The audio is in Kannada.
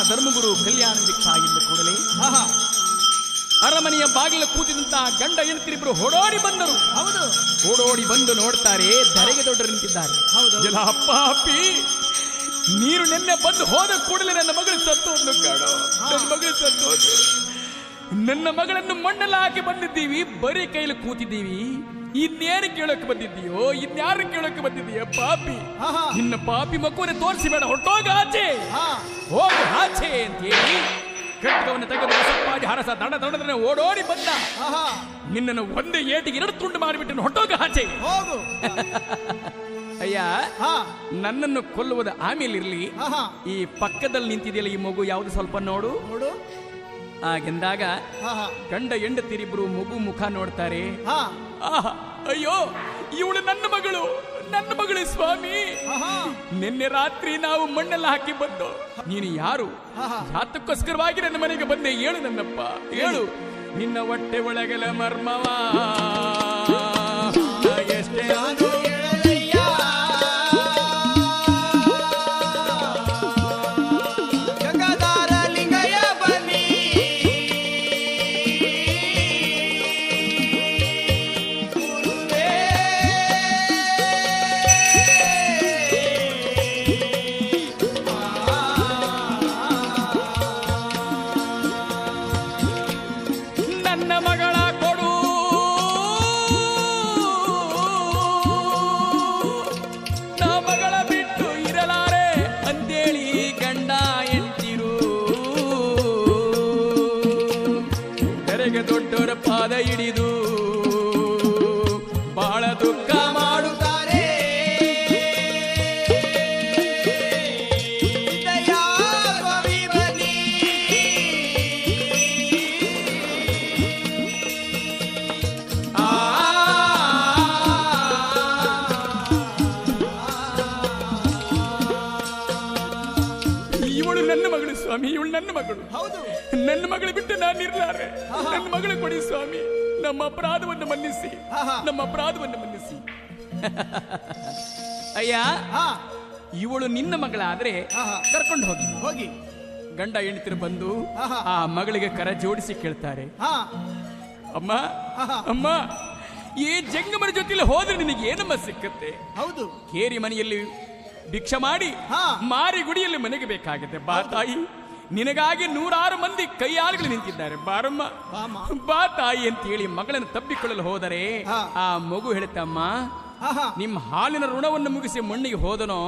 ಧರ್ಮಗುರು ಕಲ್ಯಾಣ ದೀಕ್ಷಾ ಎಂದ ಕೂಡಲೇ ಅರಮನೆಯ ಬಾಗಿಲ ಕೂತಿದಂತಹ ಗಂಡ ಹೆಂಡತಿರಿಬ್ಬರು ಓಡೋಡಿ ಬಂದರು. ಹೌದು, ಓಡೋಡಿ ಬಂದು ನೋಡ್ತಾರೆ, ಧರೆಗೆ ದೊಡ್ಡರು ನಿಂತಿದ್ದಾರೆ. ಎಲ್ಲ ಅಪ್ಪ ಅಪ್ಪಿ, ನೀನು ನಿನ್ನೆ ಬಂದು ಹೋದ ಕೂಡಲೇ ನನ್ನ ಮಗಳು ಸತ್ತು ಒಂದು ಕಾಣೋ, ನನ್ನ ಮಗಳು ಸತ್ತು ಹೋದು. ನನ್ನ ಮಗಳನ್ನು ಮಣ್ಣೆಲ್ಲ ಹಾಕಿ ಬಂದಿದ್ದೀವಿ, ಬರೀ ಕೈಲಿ ಕೂತಿದ್ದೀವಿ. ಇನ್ನೇನು ಕೇಳಕ್ಕೆ ಬಂದಿದ್ದೀಯೋ, ಇನ್ಯಾರು ಕೇಳಕ್ಕೆ ಬಂದಿದ್ದೀಯ ಪಾಪಿ? ನಿನ್ನ ಪಾಪಿ ಮಗುವನ್ನೇ ತೋರಿಸಿಬೇಡ, ಹೊರಟೋಗ ಆಚೆ, ಹೋಗು ಆಚೆ ಅಂತ ಹೇಳಿ ಖಡ್ಗವನ್ನು ತೆಗೆದು ಸಪ್ಪಾಡಿ ಹರಸ ದಡ ಓಡೋಡಿ ಬಂದ. ನಿನ್ನನ್ನು ಒಂದೇ ಏಟಿಗೆ ಎರಡು ತುಂಡು ಮಾಡಿಬಿಟ್ಟು ಹೊರಟೋಗ ಆಚೆ ಹೋಗು. ಅಯ್ಯ, ನನ್ನನ್ನು ಕೊಲ್ಲುವುದು ಆಮೇಲೆ ಇರ್ಲಿ, ಈ ಪಕ್ಕದಲ್ಲಿ ನಿಂತಿದೆಯಲ್ಲ ಈ ಮಗು ಯಾವುದು ಸ್ವಲ್ಪ ನೋಡು. ಹಾಗೆಂದಾಗ ಗಂಡ ಹೆಂಡತಿರಿಬ್ರು ಮಗು ಮುಖ ನೋಡ್ತಾರೆ. ಅಯ್ಯೋ, ಇವಳು ನನ್ನ ಮಗಳು, ನನ್ನ ಮಗಳು ಸ್ವಾಮಿ. ನಿನ್ನೆ ರಾತ್ರಿ ನಾವು ಮಣ್ಣೆಲ್ಲ ಹಾಕಿ ಬಂದು, ನೀನು ಯಾರು, ಯಾತಕ್ಕೋಸ್ಕರವಾಗಿ ನನ್ನ ಮನೆಗೆ ಬಂದೆ ಹೇಳು ನನ್ನಪ್ಪ, ಹೇಳು. ನಿನ್ನ ಹೊಟ್ಟೆ ಒಳಗಲ ಮರ್ಮವಾ ಎಷ್ಟೇ ದೊಡ್ಡವರ ಪಾದ ಹಿಡಿದು ಬಹಳ ದುಃಖ ಮಾಡುತ್ತಾರೆ. ಇವಳು ನನ್ನ ಮಗಳು ಸ್ವಾಮಿ, ಇವಳು ನನ್ನ ಮಗಳು. ಹೌದು, ನನ್ನ ಮಗಳು ಬಿಟ್ಟು ನಾನು ಇರ್ಲಾರೆ. ನನ್ನ ಮಗಳು ಕೊಡಿ ಸ್ವಾಮಿ, ನಮ್ಮ ಅಪರಾಧವನ್ನು ಮನ್ನಿಸಿ, ನಮ್ಮ ಅಪರಾಧವನ್ನು ಮನ್ನಿಸಿ. ಅಯ್ಯ, ಇವಳು ನಿನ್ನ ಮಗಳಾದ್ರೆ ಕರ್ಕೊಂಡು ಹೋಗಿ. ಹೋಗಿ ಗಂಡ ಹೆಂಡತಿರು ಬಂದು ಆ ಮಗಳಿಗೆ ಕರ ಜೋಡಿಸಿ ಕೇಳ್ತಾರೆ, ಅಮ್ಮ ಅಮ್ಮ, ಈ ಜಂಗಮರ ಜೊತೆಲಿ ಹೋದ್ರೆ ನಿನಗೆ ಏನಮ್ಮ ಸಿಕ್ಕತ್ತೆ? ಹೌದು, ಕೇರಿ ಮನೆಯಲ್ಲಿ ಭಿಕ್ಷೆ ಮಾಡಿ ಮಾರಿ ಗುಡಿಯಲ್ಲಿ ಮನೆಗೆ ಬೇಕಾಗುತ್ತೆ. ಬಾ ತಾಯಿ, ನಿನಗಾಗಿ 100 ಮಂದಿ ಕೈಯಾಳುಗಳು ನಿಂತಿದ್ದಾರೆ, ಬಾರಮ್ಮ ಬಾ ತಾಯಿ ಅಂತ ಹೇಳಿ ಮಗಳನ್ನು ತಬ್ಬಿಕೊಳ್ಳಲು ಹೋದರೆ ಆ ಮಗು ಹೇಳ್ತಮ್ಮ, ನಿಮ್ಮ ಹಾಲಿನ ಋಣವನ್ನು ಮುಗಿಸಿ ಮಣ್ಣಿಗೆ ಹೋದನೋ